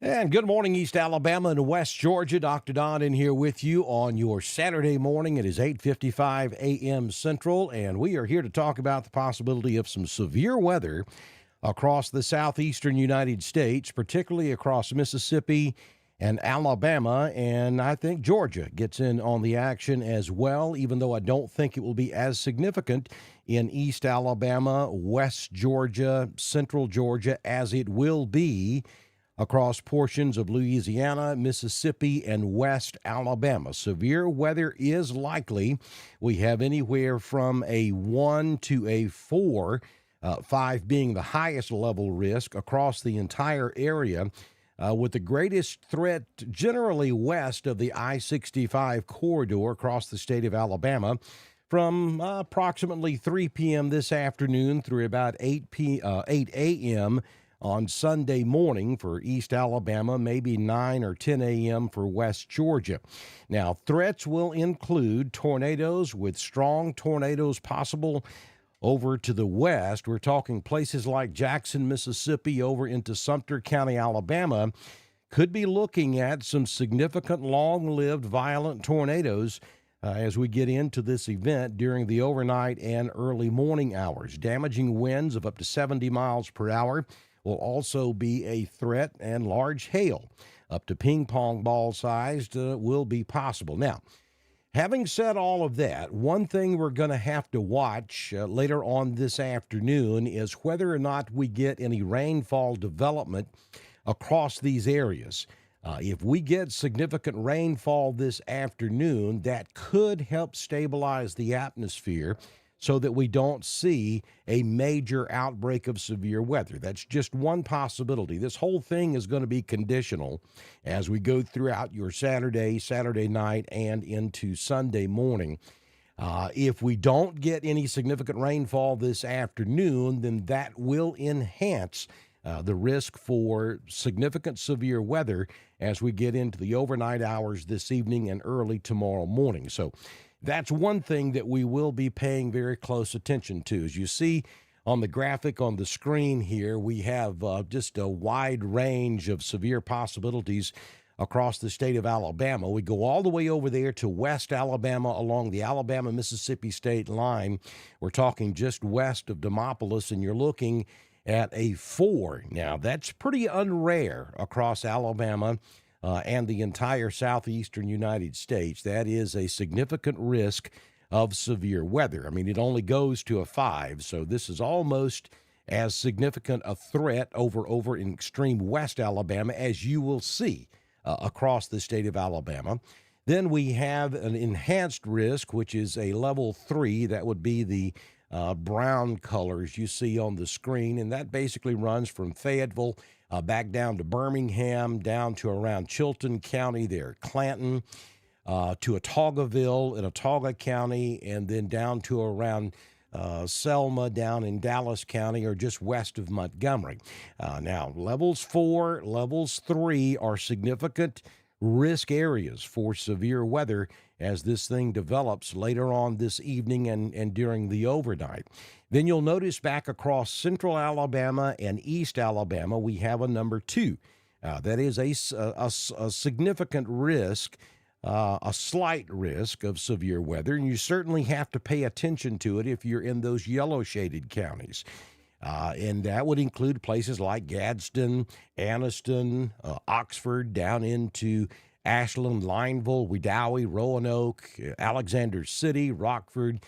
And good morning, East Alabama and West Georgia. Dr. Don in here with you on your Saturday morning. It is 8:55 a.m. Central, and we are here to talk about the possibility of some severe weather across the southeastern United States, particularly across Mississippi and Alabama, and I think Georgia gets in on the action as well, even though I don't think it will be as significant in East Alabama, West Georgia, Central Georgia as it will be across portions of Louisiana, Mississippi, and West Alabama. Severe weather is likely. We have anywhere from a 1 to a 4, 5 being the highest level risk across the entire area, with the greatest threat generally west of the I-65 corridor across the state of Alabama from approximately 3 p.m. this afternoon through about 8 a.m. on Sunday morning for East Alabama, maybe 9 or 10 a.m. for West Georgia. Now, threats will include tornadoes with strong tornadoes possible over to the west. We're talking places like Jackson, Mississippi, over into Sumter County, Alabama, could be looking at some significant long-lived violent tornadoes as we get into this event during the overnight and early morning hours. Damaging winds of up to 70 miles per hour will also be a threat, and large hail up to ping pong ball sized will be possible. Now, having said all of that, one thing we're going to have to watch later on this afternoon is whether or not we get any rainfall development across these areas. If we get significant rainfall this afternoon, that could help stabilize the atmosphere so that we don't see a major outbreak of severe weather. That's just one possibility. This whole thing is going to be conditional as we go throughout your Saturday night, and into Sunday morning. If we don't get any significant rainfall this afternoon, then that will enhance the risk for significant severe weather as we get into the overnight hours this evening and early tomorrow morning. So that's one thing that we will be paying very close attention to. As you see on the graphic on the screen here, we have just a wide range of severe possibilities across the state of Alabama. We go all the way over there to West Alabama along the Alabama-Mississippi state line. We're talking just west of Demopolis, and you're looking at a 4. Now, that's pretty unrare across Alabama and the entire southeastern United States. That is a significant risk of severe weather. I mean, it only goes to a 5, so this is almost as significant a threat over in extreme West Alabama as you will see across the state of Alabama. Then we have an enhanced risk, which is a level 3. That would be the brown colors you see on the screen, and that basically runs from Fayetteville back down to Birmingham, down to around Chilton County there, Clanton, to Autaugaville in Autauga County, and then down to around Selma down in Dallas County, or just west of Montgomery. Now, levels 4, levels 3 are significant risk areas for severe weather as this thing develops later on this evening and during the overnight. Then you'll notice back across central Alabama and east Alabama, we have a number 2. That is a significant risk, a slight risk of severe weather, and you certainly have to pay attention to it if you're in those yellow-shaded counties. And that would include places like Gadsden, Anniston, Oxford, down into Ashland, Lineville, Wedowee, Roanoke, Alexander City, Rockford,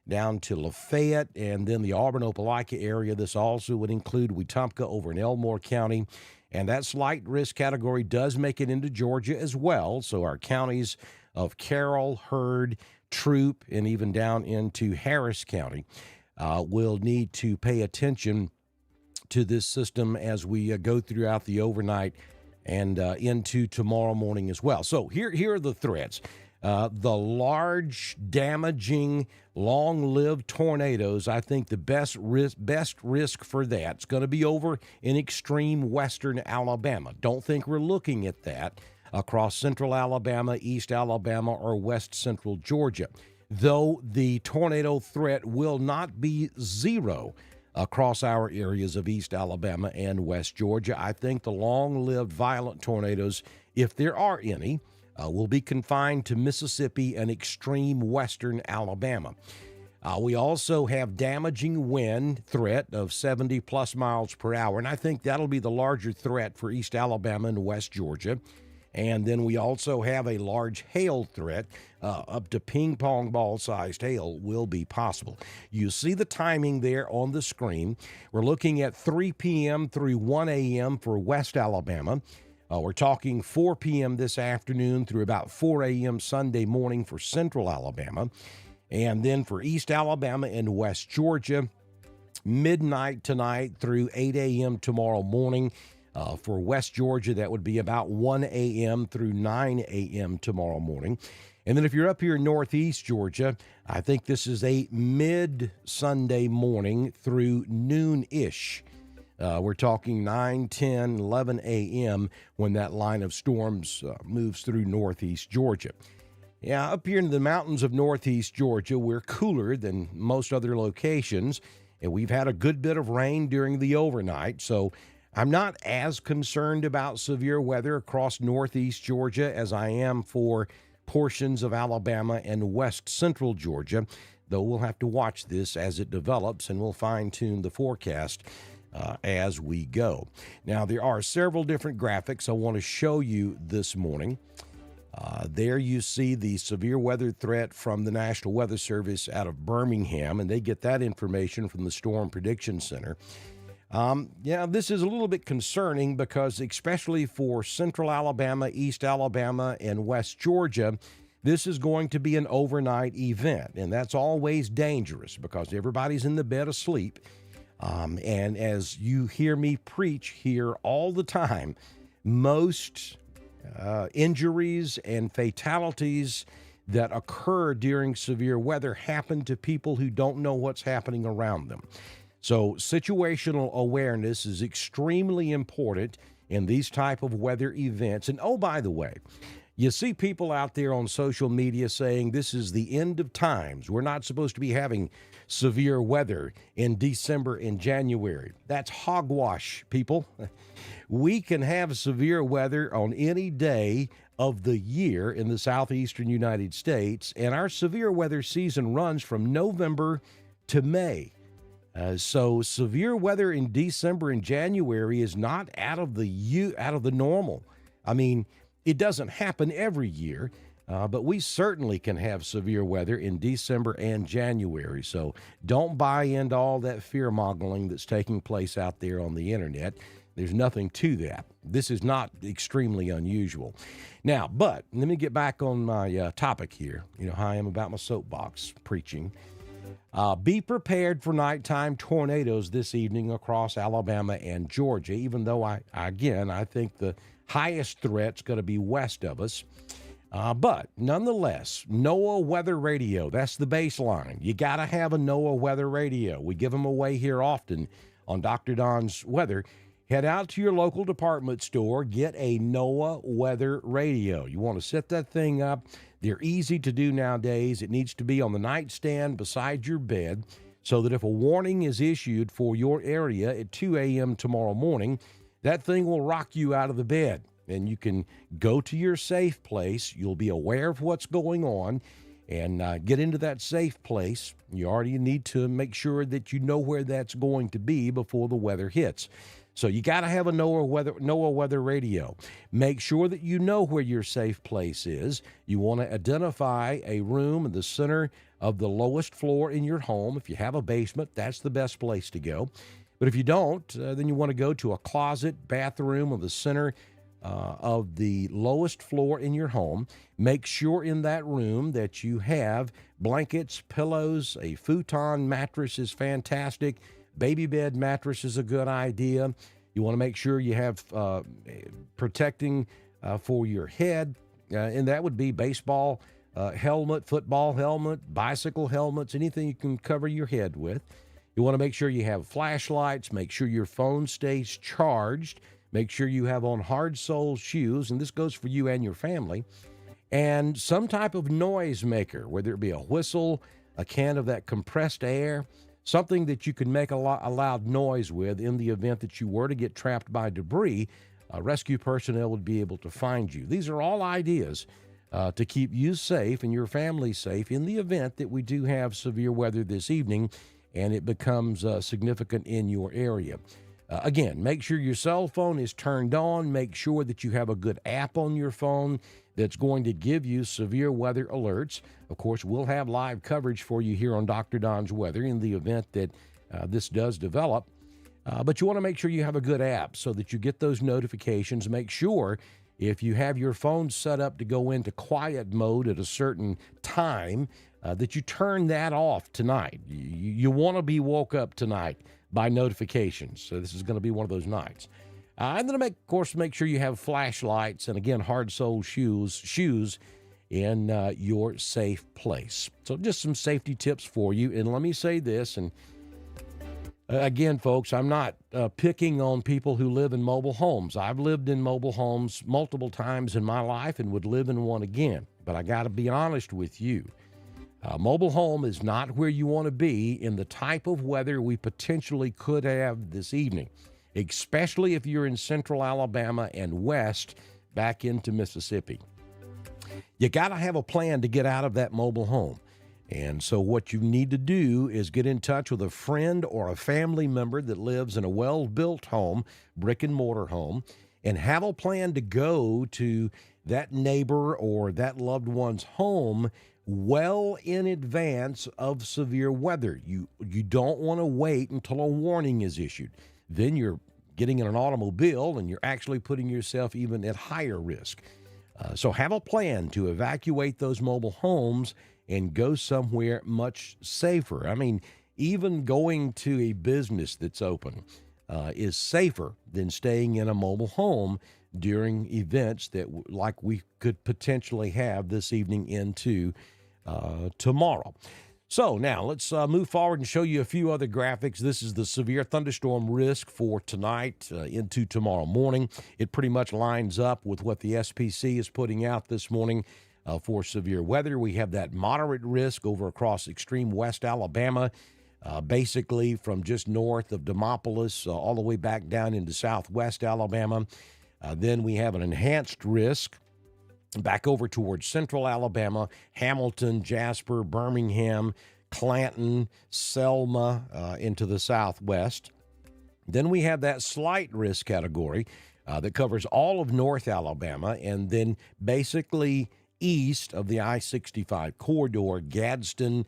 down to Lafayette, and then the Auburn-Opelika area. This also would include Wetumpka over in Elmore County. And that slight risk category does make it into Georgia as well. So our counties of Carroll, Hurd, Troup, and even down into Harris County will need to pay attention to this system as we go throughout the overnight and into tomorrow morning as well. So here are the threats. The large, damaging, long-lived tornadoes, I think the best risk for that's going to be over in extreme western Alabama. Don't think we're looking at that across central Alabama, east Alabama, or west central Georgia. Though the tornado threat will not be zero across our areas of East Alabama and West Georgia. I think the long-lived violent tornadoes, if there are any, will be confined to Mississippi and extreme western Alabama. We also have damaging wind threat of 70-plus miles per hour, and I think that'll be the larger threat for East Alabama and West Georgia. And then we also have a large hail threat. Up to ping-pong ball-sized hail will be possible. You see the timing there on the screen. We're looking at 3 p.m. through 1 a.m. for West Alabama. We're talking 4 p.m. this afternoon through about 4 a.m. Sunday morning for Central Alabama. And then for East Alabama and West Georgia, midnight tonight through 8 a.m. tomorrow morning. For West Georgia, that would be about 1 a.m. through 9 a.m. tomorrow morning. And then if you're up here in Northeast Georgia, I think this is a mid-Sunday morning through noon-ish. We're talking 9, 10, 11 a.m. when that line of storms moves through Northeast Georgia. Yeah, up here in the mountains of Northeast Georgia, we're cooler than most other locations, and we've had a good bit of rain during the overnight, so I'm not as concerned about severe weather across Northeast Georgia as I am for portions of Alabama and West Central Georgia, though we'll have to watch this as it develops, and we'll fine-tune the forecast as we go. Now, there are several different graphics I want to show you this morning. There you see the severe weather threat from the National Weather Service out of Birmingham, and they get that information from the Storm Prediction Center. This is a little bit concerning because especially for Central Alabama, East Alabama, and West Georgia, this is going to be an overnight event, and that's always dangerous because everybody's in the bed asleep. And as you hear me preach here all the time, most injuries and fatalities that occur during severe weather happen to people who don't know what's happening around them. So situational awareness is extremely important in these type of weather events. And oh, by the way, you see people out there on social media saying this is the end of times. We're not supposed to be having severe weather in December and January. That's hogwash, people. We can have severe weather on any day of the year in the southeastern United States, and our severe weather season runs from November to May. So severe weather in December and January is not out of the normal. I mean, it doesn't happen every year, but we certainly can have severe weather in December and January. So don't buy into all that fear-mongering that's taking place out there on the internet. There's nothing to that. This is not extremely unusual. Now, but let me get back on my topic here. You know how I am about my soapbox preaching. Be prepared for nighttime tornadoes this evening across Alabama and Georgia, even though I think the highest threat's going to be west of us. But nonetheless, NOAA weather radio, that's the baseline. You got to have a NOAA weather radio. We give them away here often on Dr. Don's Weather. Head out to your local department store, get a NOAA weather radio. You want to set that thing up. They're easy to do nowadays. It needs to be on the nightstand beside your bed so that if a warning is issued for your area at 2 a.m. tomorrow morning, that thing will rock you out of the bed and you can go to your safe place. You'll be aware of what's going on and get into that safe place. You already need to make sure that you know where that's going to be before the weather hits. So you got to have a NOAA weather radio. Make sure that you know where your safe place is. You want to identify a room in the center of the lowest floor in your home. If you have a basement, that's the best place to go. But if you don't, then you want to go to a closet, bathroom, or the center of the lowest floor in your home. Make sure in that room that you have blankets, pillows, a futon mattress is fantastic. Baby bed mattress is a good idea. You want to make sure you have protecting for your head, and that would be baseball helmet, football helmet, bicycle helmets, anything you can cover your head with. You want to make sure you have flashlights, make sure your phone stays charged, make sure you have on hard-sole shoes, and this goes for you and your family, and some type of noise maker, whether it be a whistle, a can of that compressed air, something that you can make a loud noise with in the event that you were to get trapped by debris. Rescue personnel would be able to find you. These are all ideas to keep you safe and your family safe in the event that we do have severe weather this evening and it becomes significant in your area. Again, make sure your cell phone is turned on. Make sure that you have a good app on your phone that's going to give you severe weather alerts. Of course, we'll have live coverage for you here on Dr. Don's Weather in the event that this does develop. But you want to make sure you have a good app so that you get those notifications. Make sure if you have your phone set up to go into quiet mode at a certain time, that you turn that off tonight. You want to be woke up tonight by notifications. So this is going to be one of those nights. And then, of course, make sure you have flashlights and, again, hard-soled shoes in your safe place. So just some safety tips for you. And let me say this, and again, folks, I'm not picking on people who live in mobile homes. I've lived in mobile homes multiple times in my life and would live in one again. But I got to be honest with you. A mobile home is not where you want to be in the type of weather we potentially could have this evening, especially if you're in central Alabama and west back into Mississippi. You got to have a plan to get out of that mobile home. And so what you need to do is get in touch with a friend or a family member that lives in a well-built home, brick and mortar home, and have a plan to go to that neighbor or that loved one's home well in advance of severe weather. You don't want to wait until a warning is issued. Then you're getting in an automobile and you're actually putting yourself even at higher risk. So have a plan to evacuate those mobile homes and go somewhere much safer. I mean, even going to a business that's open is safer than staying in a mobile home during events that like we could potentially have this evening into tomorrow. So now let's move forward and show you a few other graphics. This is the severe thunderstorm risk for tonight into tomorrow morning. It pretty much lines up with what the SPC is putting out this morning for severe weather. We have that moderate risk over across extreme west Alabama, basically from just north of Demopolis all the way back down into southwest Alabama. Then we have an enhanced risk back over towards central Alabama, Hamilton, Jasper, Birmingham, Clanton, Selma, into the southwest. Then we have that slight risk category that covers all of North Alabama, and then basically east of the I-65 corridor, Gadsden,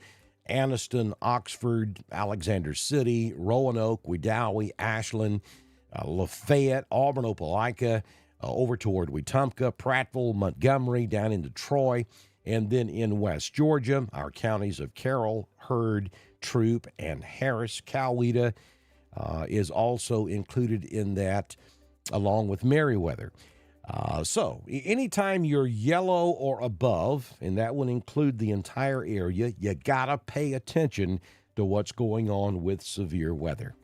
Anniston, Oxford, Alexander City, Roanoke, Wedowee, Ashland, Lafayette, Auburn, Opelika, over toward Wetumpka, Prattville, Montgomery, down into Troy, and then in West Georgia, our counties of Carroll, Hurd, Troup, and Harris. Coweta is also included in that, along with Meriwether. So anytime you're yellow or above, and that would include the entire area, you got to pay attention to what's going on with severe weather.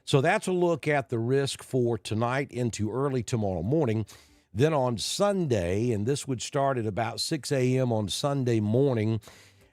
So that's a look at the risk for tonight into early tomorrow morning. Then on Sunday, and this would start at about 6 a.m. on Sunday morning,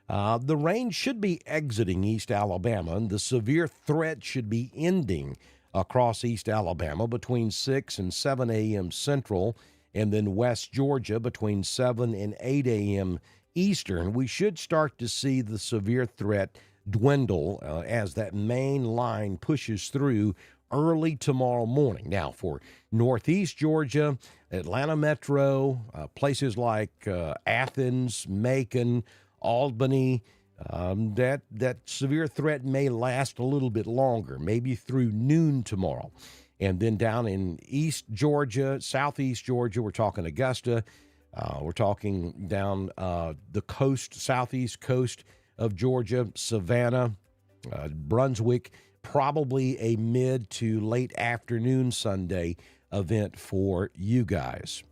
the rain should be exiting East Alabama, and the severe threat should be ending across East Alabama between 6 and 7 a.m. Central, and then West Georgia between 7 and 8 a.m. Eastern. We should start to see the severe threat dwindle as that main line pushes through early tomorrow morning. Now, for northeast Georgia, Atlanta Metro, places like Athens, Macon, Albany, that severe threat may last a little bit longer, maybe through noon tomorrow. And then down in East Georgia, Southeast Georgia, we're talking Augusta, we're talking down the coast, southeast coast of Georgia, Savannah, Brunswick, probably a mid to late afternoon Sunday event for you guys.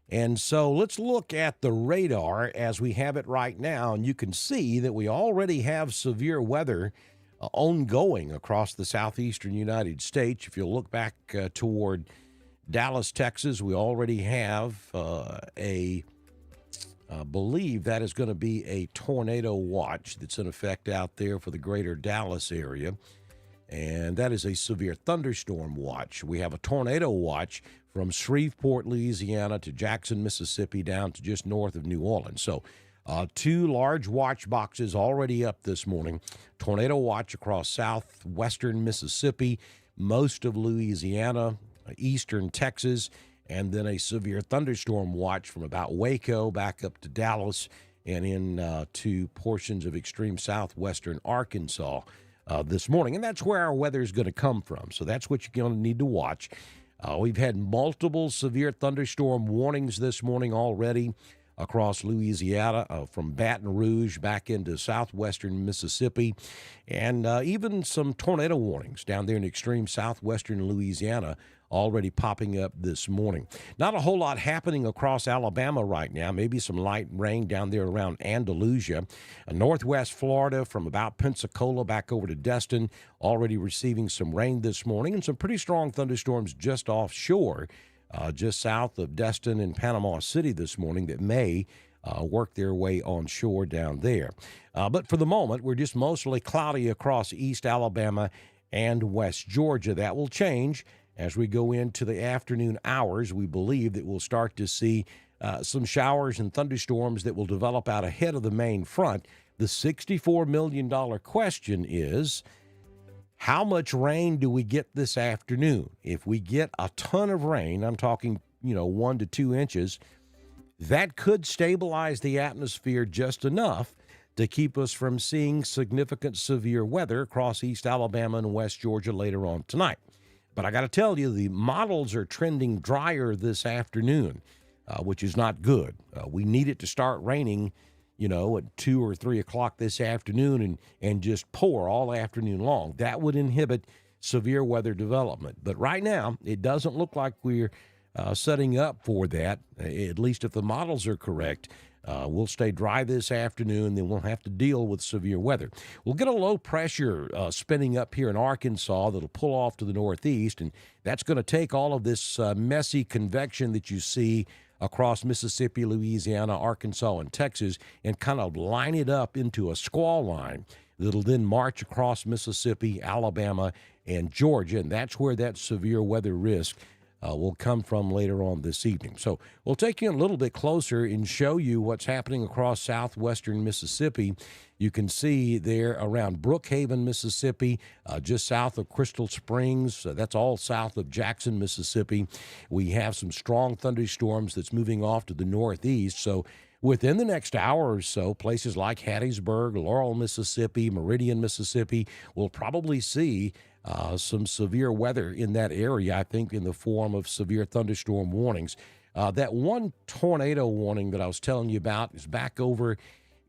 And so let's look at the radar as we have it right now, and you can see that we already have severe weather ongoing across the southeastern United States. If you look back toward Dallas, Texas, we already have a believe that is going to be a tornado watch that's in effect out there for the greater Dallas area. And that is a severe thunderstorm watch. We have a tornado watch from Shreveport, Louisiana to Jackson, Mississippi, down to just north of New Orleans. So two large watch boxes already up this morning. Tornado watch across southwestern Mississippi, most of Louisiana, eastern Texas, and then a severe thunderstorm watch from about Waco back up to Dallas and in to portions of extreme southwestern Arkansas this morning. And that's where our weather is going to come from. So that's what you're going to need to watch. We've had multiple severe thunderstorm warnings this morning already across Louisiana, from Baton Rouge back into southwestern Mississippi, and even some tornado warnings down there in extreme southwestern Louisiana already popping up this morning. Not a whole lot happening across Alabama right now. Maybe some light rain down there around Andalusia. Northwest Florida from about Pensacola back over to Destin, already receiving some rain this morning, and some pretty strong thunderstorms just offshore, just south of Destin and Panama City this morning that may work their way on shore down there. But for the moment, we're just mostly cloudy across East Alabama and West Georgia. That will change as we go into the afternoon hours. We believe that we'll start to see some showers and thunderstorms that will develop out ahead of the main front. The $64 million question is, how much rain do we get this afternoon? If we get a ton of rain, I'm talking, 1 to 2 inches, that could stabilize the atmosphere just enough to keep us from seeing significant severe weather across East Alabama and West Georgia later on tonight. But I got to tell you, the models are trending drier this afternoon, which is not good. We need it to start raining, at 2 or 3 o'clock this afternoon and just pour all afternoon long. That would inhibit severe weather development. But right now, it doesn't look like we're setting up for that, at least if the models are correct. We'll stay dry this afternoon, then we'll have to deal with severe weather. We'll get a low pressure spinning up here in Arkansas that'll pull off to the northeast, and that's going to take all of this messy convection that you see across Mississippi, Louisiana, Arkansas, and Texas, and kind of line it up into a squall line that'll then march across Mississippi, Alabama, and Georgia, and that's where that severe weather risk will come from later on this evening. So we'll take you a little bit closer and show you what's happening across southwestern Mississippi. You can see there around Brookhaven, Mississippi, just south of Crystal Springs. That's all south of Jackson, Mississippi. We have some strong thunderstorms that's moving off to the northeast. So within the next hour or so, places like Hattiesburg, Laurel, Mississippi, Meridian, Mississippi, will probably see some severe weather in that area, I think, in the form of severe thunderstorm warnings. That one tornado warning that I was telling you about is back over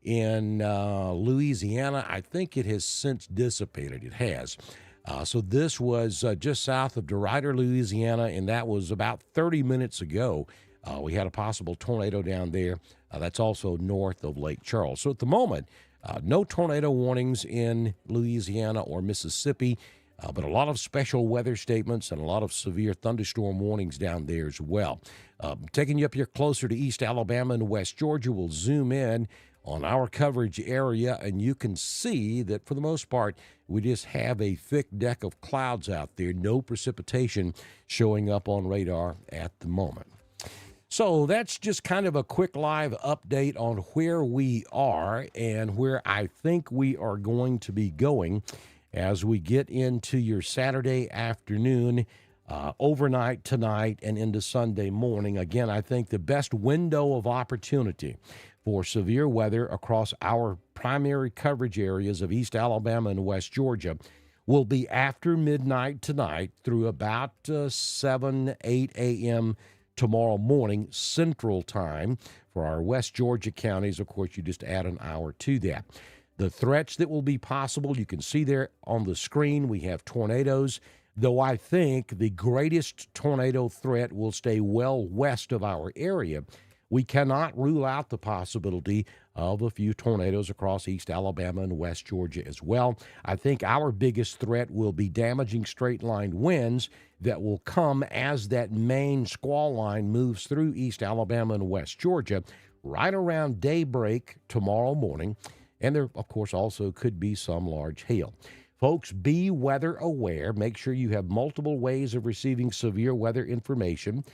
in Louisiana. I think it has since dissipated. It has. So this was just south of DeRuyter, Louisiana, and that was about 30 minutes ago. We had a possible tornado down there. That's also north of Lake Charles. So at the moment, no tornado warnings in Louisiana or Mississippi. But a lot of special weather statements and a lot of severe thunderstorm warnings down there as well. Taking you up here closer to East Alabama and West Georgia, we'll zoom in on our coverage area, and you can see that for the most part, we just have a thick deck of clouds out there, no precipitation showing up on radar at the moment. So that's just kind of a quick live update on where we are and where I think we are going to be going as we get into your Saturday afternoon, overnight tonight, and into Sunday morning. Again, I think the best window of opportunity for severe weather across our primary coverage areas of East Alabama and West Georgia will be after midnight tonight through about 7, 8 a.m. tomorrow morning, Central Time. For our West Georgia counties, of course, you just add an hour to that. The threats that will be possible, you can see there on the screen, we have tornadoes, though I think the greatest tornado threat will stay well west of our area. We cannot rule out the possibility of a few tornadoes across East Alabama and West Georgia as well. I think our biggest threat will be damaging straight-line winds that will come as that main squall line moves through East Alabama and West Georgia. right around daybreak tomorrow morning. And there, of course, also could be some large hail. Folks, be weather aware. Make sure you have multiple ways of receiving severe weather information.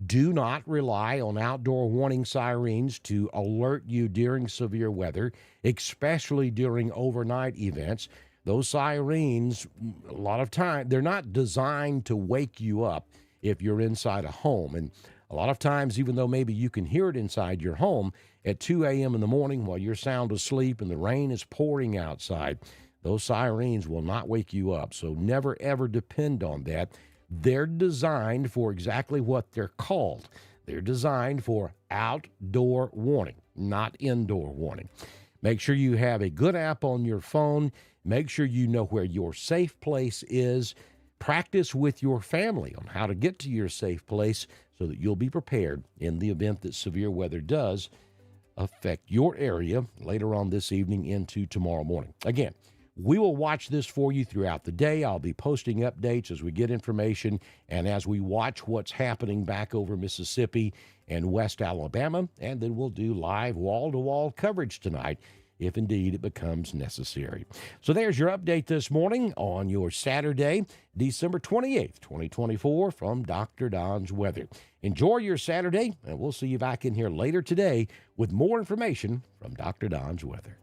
Do not rely on outdoor warning sirens to alert you during severe weather, especially during overnight events. Those sirens, a lot of time, they're not designed to wake you up if you're inside a home. And a lot of times, even though maybe you can hear it inside your home at 2 a.m. in the morning while you're sound asleep and the rain is pouring outside, those sirens will not wake you up. So never, ever depend on that. They're designed for exactly what they're called. They're designed for outdoor warning, not indoor warning. Make sure you have a good app on your phone. Make sure you know where your safe place is. Practice with your family on how to get to your safe place so that you'll be prepared in the event that severe weather does affect your area later on this evening into tomorrow morning. Again, we will watch this for you throughout the day. I'll be posting updates as we get information and as we watch what's happening back over Mississippi and West Alabama. And then we'll do live wall-to-wall coverage tonight if indeed it becomes necessary. So there's your update this morning on your Saturday, December 28th, 2024 from Dr. Don's Weather. Enjoy your Saturday, and we'll see you back in here later today with more information from Dr. Don's Weather.